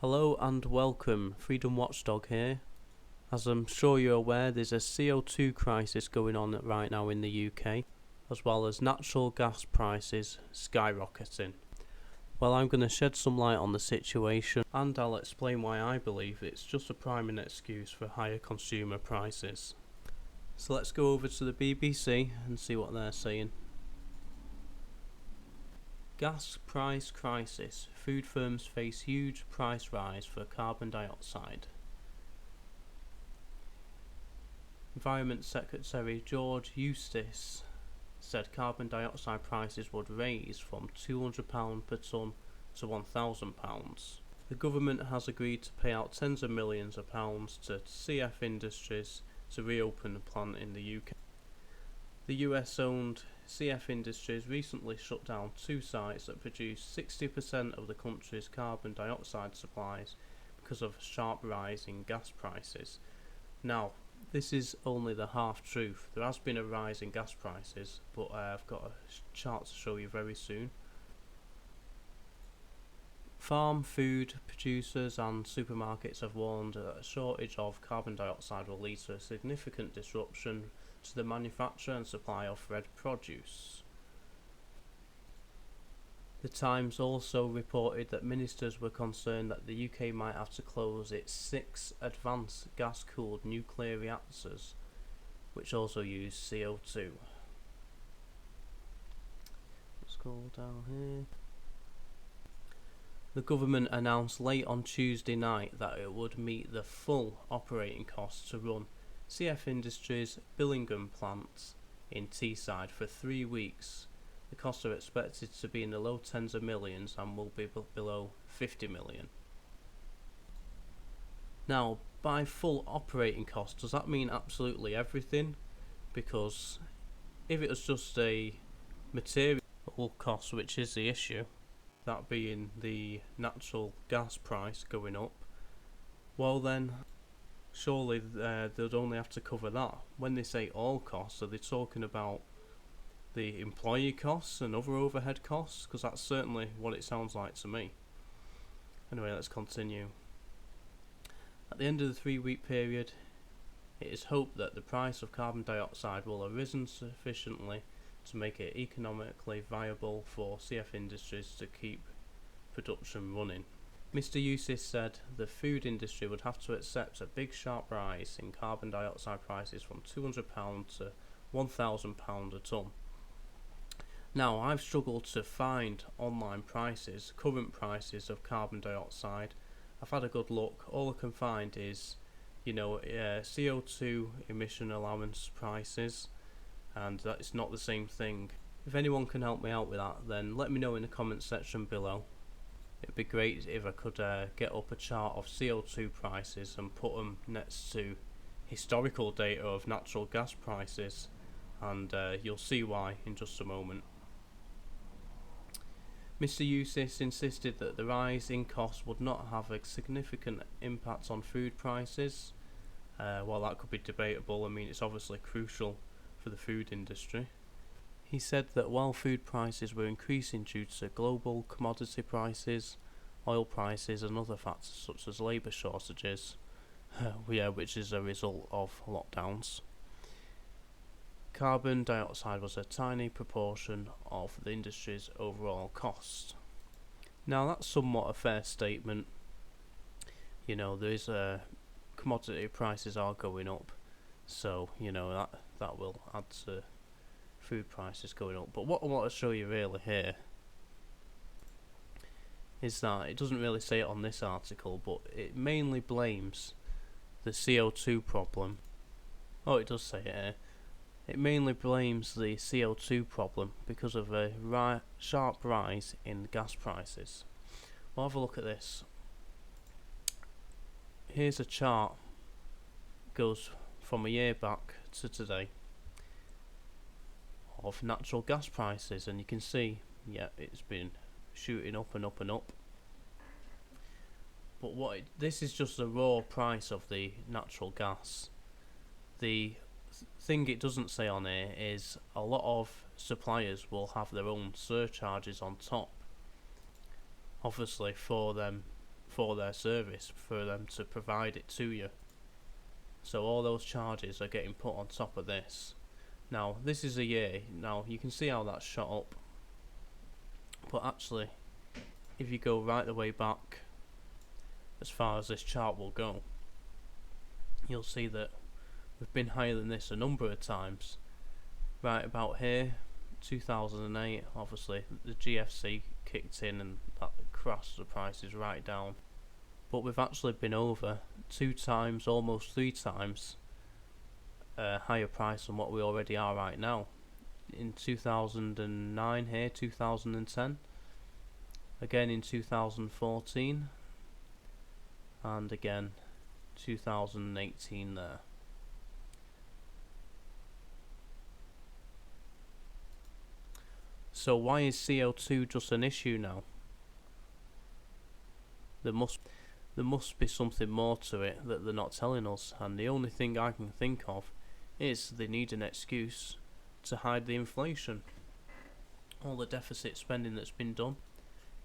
Hello and welcome, Freedom Watchdog here. As I'm sure you're aware, there's a CO2 crisis going on right now in the UK, as well as natural gas prices skyrocketing. Well, I'm going to shed some light on the situation, and I'll explain why I believe it's just a priming excuse for higher consumer prices. So let's go over to the BBC and see what they're saying. Gas price crisis. Food firms face huge price rise for carbon dioxide. Environment Secretary George Eustice said carbon dioxide prices would raise from £200 per tonne to £1,000. The government has agreed to pay out tens of millions of pounds to CF Industries to reopen the plant in the UK. The US-owned CF Industries recently shut down two sites that produce 60% of the country's carbon dioxide supplies because of a sharp rise in gas prices. Now, this is only the half truth. There has been a rise in gas prices, but I've got a chart to show you very soon. Farm food producers and supermarkets have warned that a shortage of carbon dioxide will lead to a significant disruption to the manufacture and supply of red produce. The Times also reported that ministers were concerned that the UK might have to close its 6 advanced gas-cooled nuclear reactors, which also use CO2. Let's scroll down here. The government announced late on Tuesday night that it would meet the full operating costs to run CF Industries' Billingham plant in Teesside for 3 weeks. The costs are expected to be in the low tens of millions and will be below 50 million. Now, by full operating costs, does that mean absolutely everything? Because if it was just a material cost, which is the issue, that being the natural gas price going up, well then surely they'd only have to cover that. When they say all costs, are they talking about the employee costs and other overhead costs? Because that's certainly what it sounds like to me. Anyway, let's continue. At the end of the 3-week period, it is hoped that the price of carbon dioxide will have risen sufficiently to make it economically viable for CF Industries to keep production running. Mr. Eustice said the food industry would have to accept a big sharp rise in carbon dioxide prices from £200 to £1,000 a tonne. Now, I've struggled to find online prices, current prices of carbon dioxide. I've had a good look. All I can find is, CO2 emission allowance prices, and that's not the same thing. If anyone can help me out with that, then let me know in the comments section below. It'd be great if I could get up a chart of CO2 prices and put them next to historical data of natural gas prices, and you'll see why in just a moment. Mr. Eustice insisted that the rise in costs would not have a significant impact on food prices. While that could be debatable, I mean, it's obviously crucial for the food industry. He said that while food prices were increasing due to global commodity prices, oil prices and other factors such as labour shortages, which is a result of lockdowns, carbon dioxide was a tiny proportion of the industry's overall cost. Now that's somewhat a fair statement. There is commodity prices are going up, so that will add to food prices going up. But what I want to show you really here is that it doesn't really say it on this article, but it mainly blames the CO2 problem. Oh, it does say it here. It mainly blames the CO2 problem because of a sharp rise in gas prices. Well, have a look at this. Here's a chart. Goes from a year back to today of natural gas prices, and you can see, it's been shooting up and up and up. But this is just the raw price of the natural gas. The thing it doesn't say on here is a lot of suppliers will have their own surcharges on top, obviously for them for their service for them to provide it to you. So all those charges are getting put on top of this. Now this is a year. Now you can see how that's shot up, but actually if you go right the way back as far as this chart will go, you'll see that we've been higher than this a number of times. Right about here, 2008, obviously the GFC kicked in and that crashed the prices right down, but we've actually been over 2 times, almost 3 times higher price than what we already are right now. In 2009 here, 2010, again in 2014, and again 2018 there. So why is CO2 just an issue now? There must be something more to it that they're not telling us, and the only thing I can think of is they need an excuse to hide the inflation. All the deficit spending that's been done,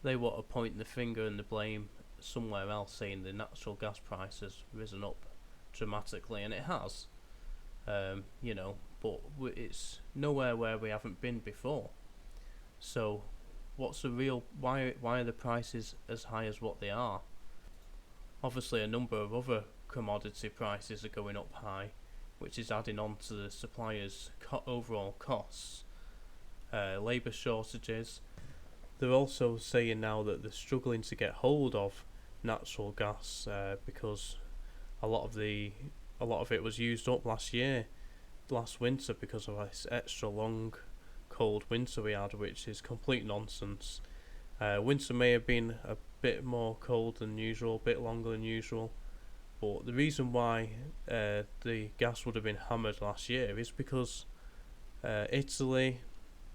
they want to point the finger and the blame somewhere else, saying the natural gas price has risen up dramatically, and it has, you know, but it's nowhere where we haven't been before. So what's the real, why are the prices as high as what they are? Obviously a number of other commodity prices are going up high, which is adding on to the suppliers' overall costs. Labour shortages. They're also saying now that they're struggling to get hold of natural gas because a lot of it was used up last winter because of this extra long cold winter we had, which is complete nonsense. Winter may have been a bit more cold than usual, a bit longer than usual, but the reason why the gas would have been hammered last year is because Italy,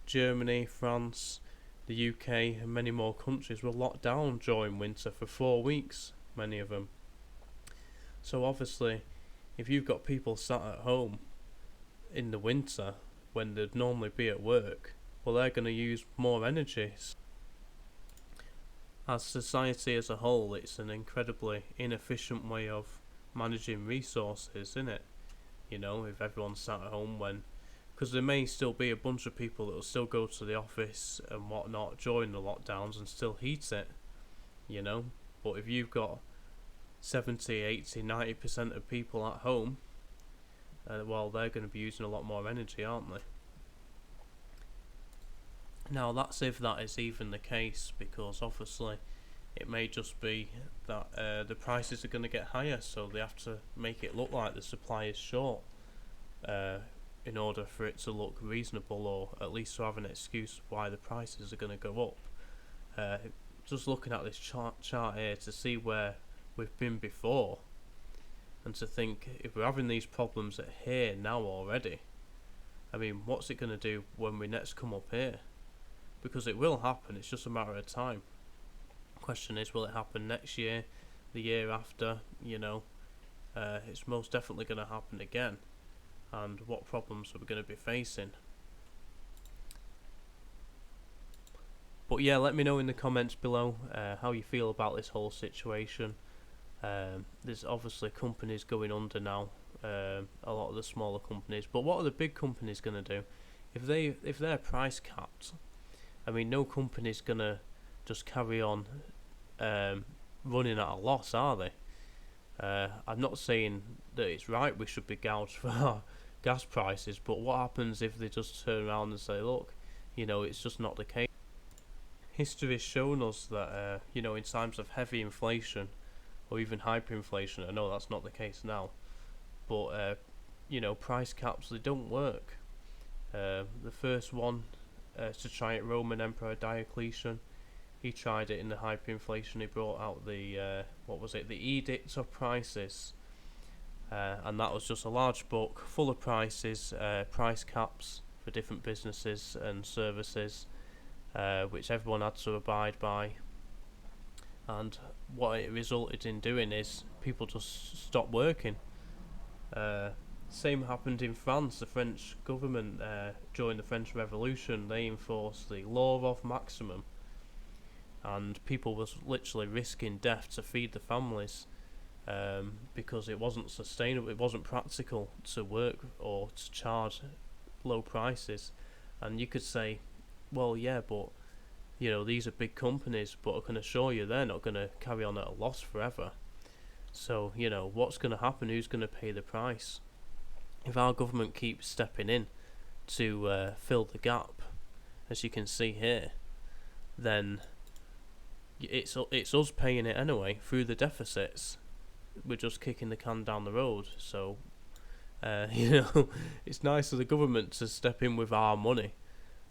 Germany, France, the UK and many more countries were locked down during winter for 4 weeks, many of them. So obviously if you've got people sat at home in the winter when they'd normally be at work, well, they're going to use more energy. As society as a whole, it's an incredibly inefficient way of managing resources, isn't it? You know, if everyone's sat at home because there may still be a bunch of people that will still go to the office and whatnot during the lockdowns and still heat it, you know. But if you've got 70, 80, 90% of people at home, well, they're going to be using a lot more energy, aren't they? Now that's if that is even the case, because obviously it may just be that the prices are going to get higher, so they have to make it look like the supply is short in order for it to look reasonable, or at least to have an excuse why the prices are going to go up. Just looking at this chart here to see where we've been before, and to think if we're having these problems at here now already, I mean, what's it going to do when we next come up here? Because it will happen, it's just a matter of time. Question is, will it happen next year, the year after? You know, it's most definitely going to happen again. And what problems are we going to be facing? But yeah, let me know in the comments below how you feel about this whole situation. There's obviously companies going under now, a lot of the smaller companies. But what are the big companies going to do? If they're price capped, I mean, no company's going to just carry on running at a loss, are they? I'm not saying that it's right we should be gouged for our gas prices, but what happens if they just turn around and say, look, you know, it's just not the case. History has shown us that, you know, in times of heavy inflation or even hyperinflation, I know that's not the case now, but, you know, price caps, they don't work. The first one to try it, Roman Emperor Diocletian, he tried it in the hyperinflation. He brought out the the Edict of Prices, and that was just a large book full of prices, price caps for different businesses and services, which everyone had to abide by. And what it resulted in doing is people just stopped working. Same happened in France. The French government, during the French Revolution, they enforced the law of maximum, and people was literally risking death to feed the families, because it wasn't sustainable, it wasn't practical to work or to charge low prices. And you could say, well, yeah, but these are big companies, but I can assure you they're not going to carry on at a loss forever. So what's going to happen? Who's going to pay the price if our government keeps stepping in to fill the gap, as you can see here? Then it's us paying it anyway through the deficits. We're just kicking the can down the road. So it's nice of the government to step in with our money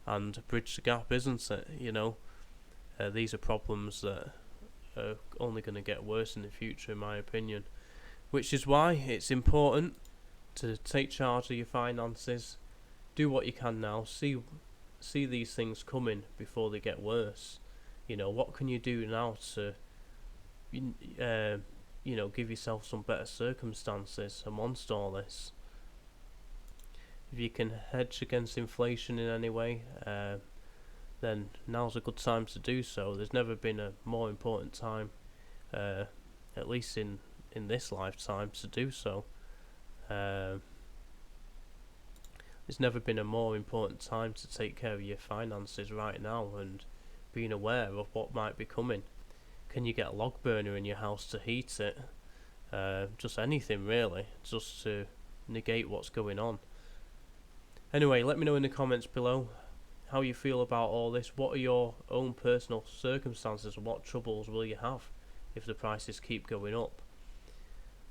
and bridge the gap, isn't it? These are problems that are only going to get worse in the future, in my opinion. Which is why it's important to take charge of your finances. Do what you can now. See these things coming before they get worse. What can you do now to give yourself some better circumstances amongst all this? If you can hedge against inflation in any way, then now's a good time to do so. There's never been a more important time, at least in this lifetime, to do so. There's never been a more important time to take care of your finances right now, and being aware of what might be coming. Can you get a log burner in your house to heat it? Just anything really, just to negate what's going on. Anyway, let me know in the comments below how you feel about all this. What are your own personal circumstances, and what troubles will you have if the prices keep going up?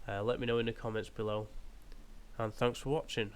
Let me know in the comments below, and thanks for watching.